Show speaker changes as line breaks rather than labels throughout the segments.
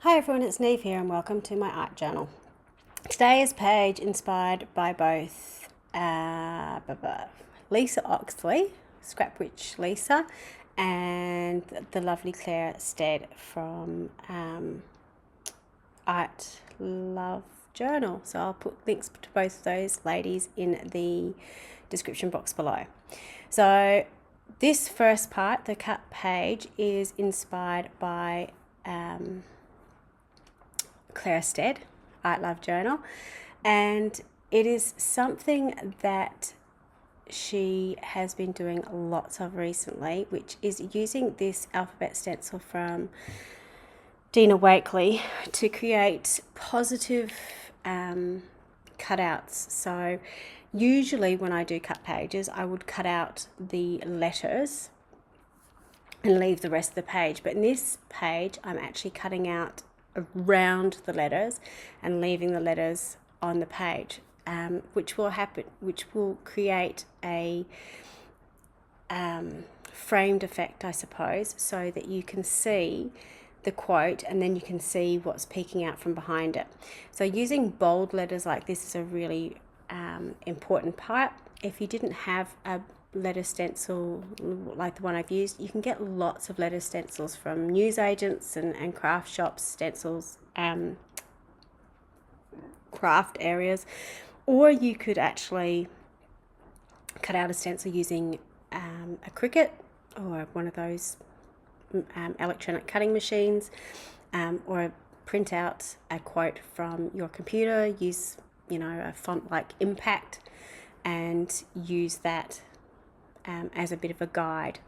Hi everyone, it's Niamh here and welcome to my art journal. Today is page inspired by both Lisa Oxley, Scrap Witch Lisa, and the lovely Claire Stead from Art Love Journal. So I'll put links to both of those ladies in the description box below. So this first part, the cut page, is inspired by Claire Stead, Art Love Journal, and it is something that she has been doing lots of recently, which is using this alphabet stencil from Dina Wakley to create positive cutouts. So usually when I do cut pages, I would cut out the letters and leave the rest of the page, but in this page I'm actually cutting out around the letters and leaving the letters on the page, which will create a framed effect, I suppose, so that you can see the quote and then you can see what's peeking out from behind it. So using bold letters like this is a really important part. If you didn't have a letter stencil like the one I've used, you can get lots of letter stencils from newsagents and craft shops, stencils, craft areas, or you could actually cut out a stencil using a Cricut or one of those electronic cutting machines, or print out a quote from your computer, use a font like Impact and use that as a bit of a guide.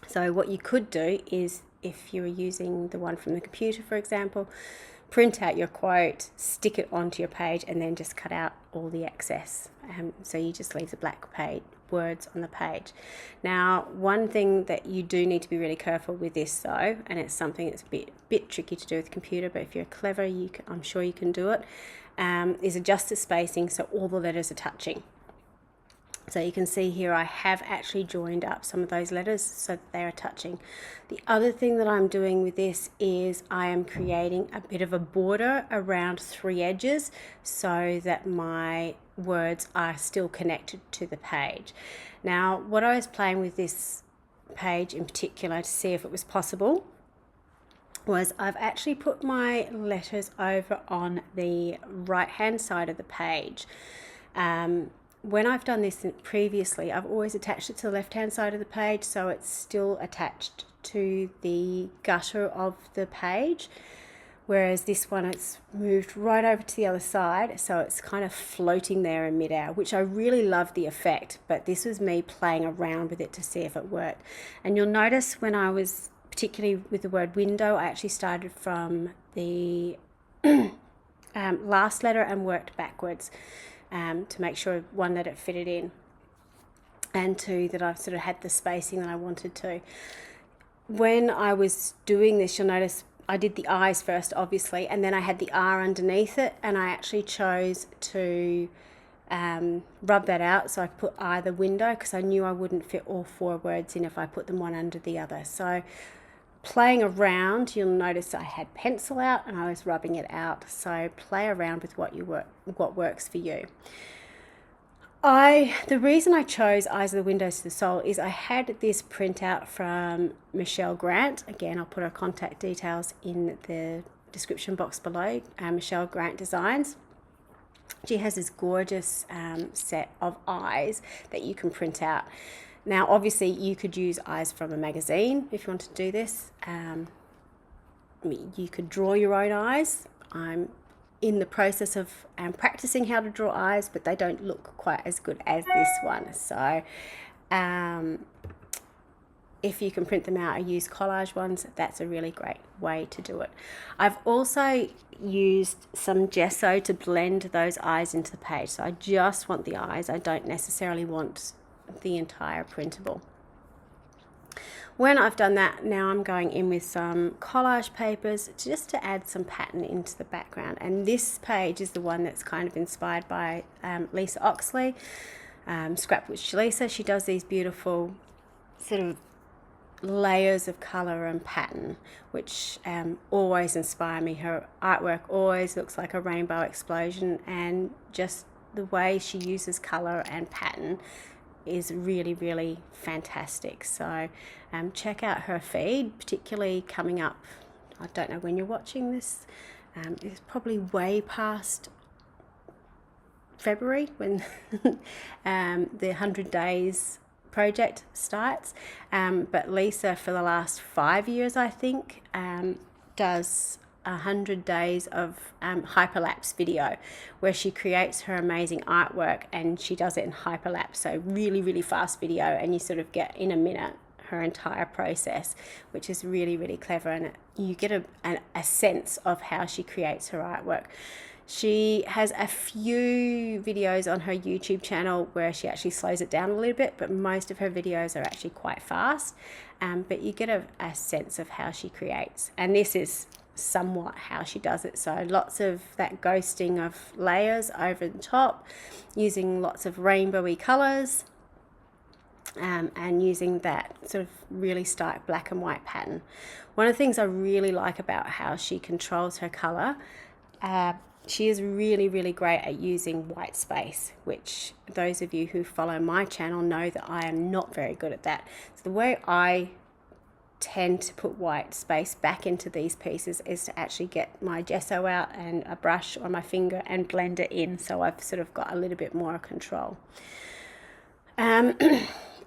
So what you could do is, if you were using the one from the computer, for example, print out your quote, stick it onto your page, and then just cut out all the excess. So you just leave the black words on the page. Now, one thing that you do need to be really careful with this though, and it's something that's a bit tricky to do with the computer, but if you're clever, I'm sure you can do it, is adjust the spacing so all the letters are touching. So you can see here I have actually joined up some of those letters so that they are touching. The other thing that I'm doing with this is I am creating a bit of a border around three edges so that my words are still connected to the page. Now, what I was playing with this page in particular to see if it was possible was I've actually put my letters over on the right hand side of the page. When I've done this previously, I've always attached it to the left-hand side of the page, so it's still attached to the gutter of the page, whereas this one, it's moved right over to the other side, so it's kind of floating there in midair, which I really love the effect, but this was me playing around with it to see if it worked. And you'll notice when I was, particularly with the word window, I actually started from the last letter and worked backwards. To make sure, one, that it fitted in, and two, that I've sort of had the spacing that I wanted to. When I was doing this, you'll notice I did the eyes first, obviously, and then I had the R underneath it, and I actually chose to rub that out, so I put either window because I knew I wouldn't fit all four words in if I put them one under the other. So playing around, you'll notice I had pencil out and I was rubbing it out. So play around with what works for you. The reason I chose Eyes of the Windows to the Soul is I had this printout from Michelle Grant. Again, I'll put her contact details in the description box below. Michelle Grant Designs. She has this gorgeous set of eyes that you can print out. Now, obviously, you could use eyes from a magazine if you want to do this. You could draw your own eyes. I'm in the process of practicing how to draw eyes, but they don't look quite as good as this one. So if you can print them out or use collage ones, that's a really great way to do it. I've also used some gesso to blend those eyes into the page. So I just want the eyes. I don't necessarily want the entire printable. When I've done that, now I'm going in with some collage papers just to add some pattern into the background. And this page is the one that's kind of inspired by Lisa Oxley, Scrap Witch Lisa. She does these beautiful sort of layers of color and pattern, which always inspire me. Her artwork always looks like a rainbow explosion, and just the way she uses color and pattern is really, really fantastic. So check out her feed, particularly coming up, I don't know when you're watching this, it's probably way past February when the 100 days project starts, but Lisa for the last 5 years I think does 100 days of hyperlapse video where she creates her amazing artwork and she does it in hyperlapse, so really, really fast video, and you sort of get in a minute her entire process, which is really, really clever, and you get a sense of how she creates her artwork. She has a few videos on her YouTube channel where she actually slows it down a little bit, but most of her videos are actually quite fast. But you get a sense of how she creates. And this is somewhat how she does it. So lots of that ghosting of layers over the top, using lots of rainbowy colours, and using that sort of really stark black and white pattern. One of the things I really like about how she controls her colour, she is really, really great at using white space, which those of you who follow my channel know that I am not very good at that. So the way I tend to put white space back into these pieces is to actually get my gesso out and a brush on my finger and blend it in, so I've sort of got a little bit more control.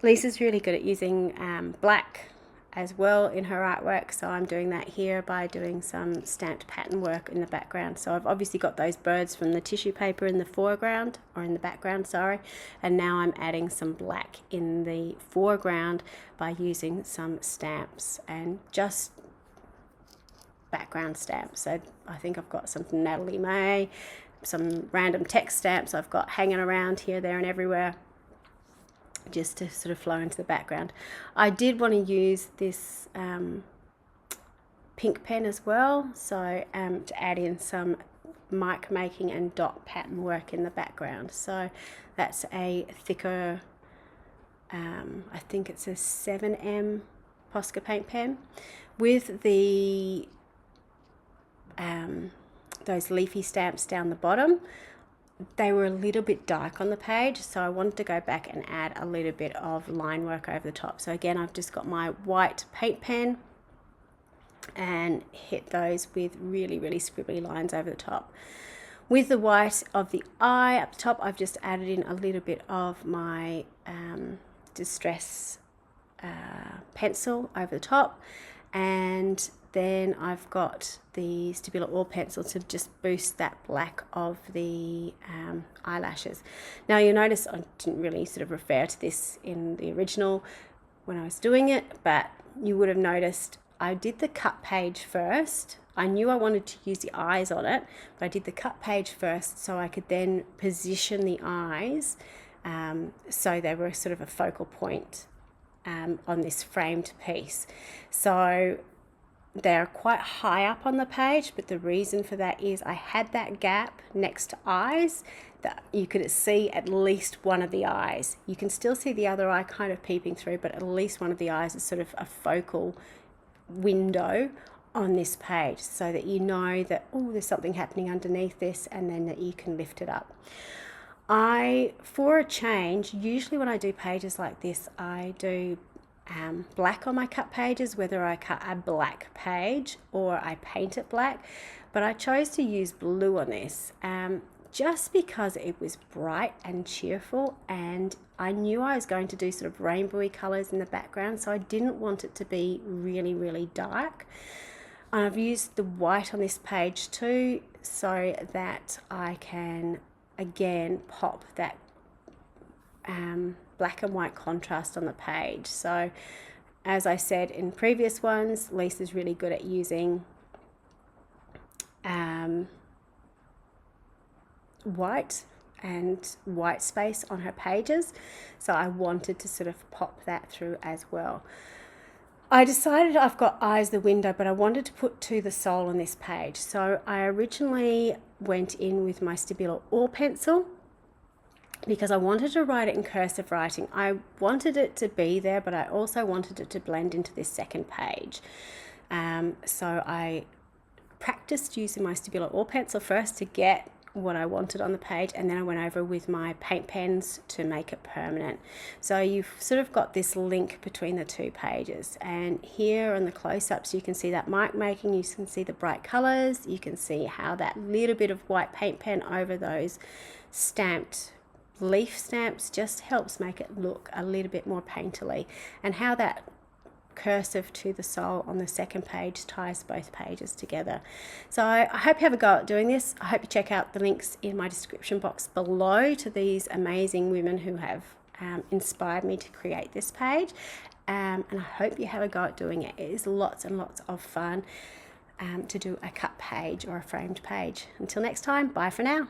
Lisa's really good at using black as well in her artwork, so I'm doing that here by doing some stamped pattern work in the background. So I've obviously got those birds from the tissue paper in the foreground, or in the background, sorry, and now I'm adding some black in the foreground by using some stamps, and just background stamps. So I think I've got some from Natalie May, some random text stamps I've got hanging around here, there and everywhere, just to sort of flow into the background. I did want to use this pink pen as well, so to add in some mic making and dot pattern work in the background. So that's a thicker, I think it's a 7M Posca paint pen with the those leafy stamps down the bottom. They were a little bit dark on the page, so I wanted to go back and add a little bit of line work over the top. So again, I've just got my white paint pen and hit those with really, really scribbly lines over the top. With the white of the eye up the top, I've just added in a little bit of my Distress pencil over the top, and then I've got the Stabilo Oil pencil to just boost that black of the eyelashes. Now you'll notice I didn't really sort of refer to this in the original when I was doing it, but you would have noticed I did the cut page first. I knew I wanted to use the eyes on it, but I did the cut page first so I could then position the eyes so they were sort of a focal point on this framed piece. So they're quite high up on the page, but the reason for that is I had that gap next to eyes that you could see at least one of the eyes. You can still see the other eye kind of peeping through, but at least one of the eyes is sort of a focal window on this page, so that you know that, oh, there's something happening underneath this, and then that you can lift it up. For a change, usually when I do pages like this, I do black on my cut pages, whether I cut a black page or I paint it black, but I chose to use blue on this just because it was bright and cheerful, and I knew I was going to do sort of rainbowy colors in the background, so I didn't want it to be really, really dark. I've used the white on this page too, so that I can again pop that black and white contrast on the page. So as I said in previous ones, Lisa's really good at using white and white space on her pages, so I wanted to sort of pop that through as well. I decided I've got eyes the window, but I wanted to put to the soul on this page, so I originally went in with my Stabilo Oil pencil because I wanted to write it in cursive writing. I wanted it to be there, but I also wanted it to blend into this second page. So I practiced using my Stabilo All pencil first to get what I wanted on the page, and then I went over with my paint pens to make it permanent. So you've sort of got this link between the two pages, and here on the close-ups you can see that mark making, you can see the bright colors, you can see how that little bit of white paint pen over those stamped leaf stamps just helps make it look a little bit more painterly, and how that cursive to the sole on the second page ties both pages together. So I hope you have a go at doing this. I hope you check out the links in my description box below to these amazing women who have inspired me to create this page, and I hope you have a go at doing it. It is lots and lots of fun to do a cut page or a framed page. Until next time, bye for now.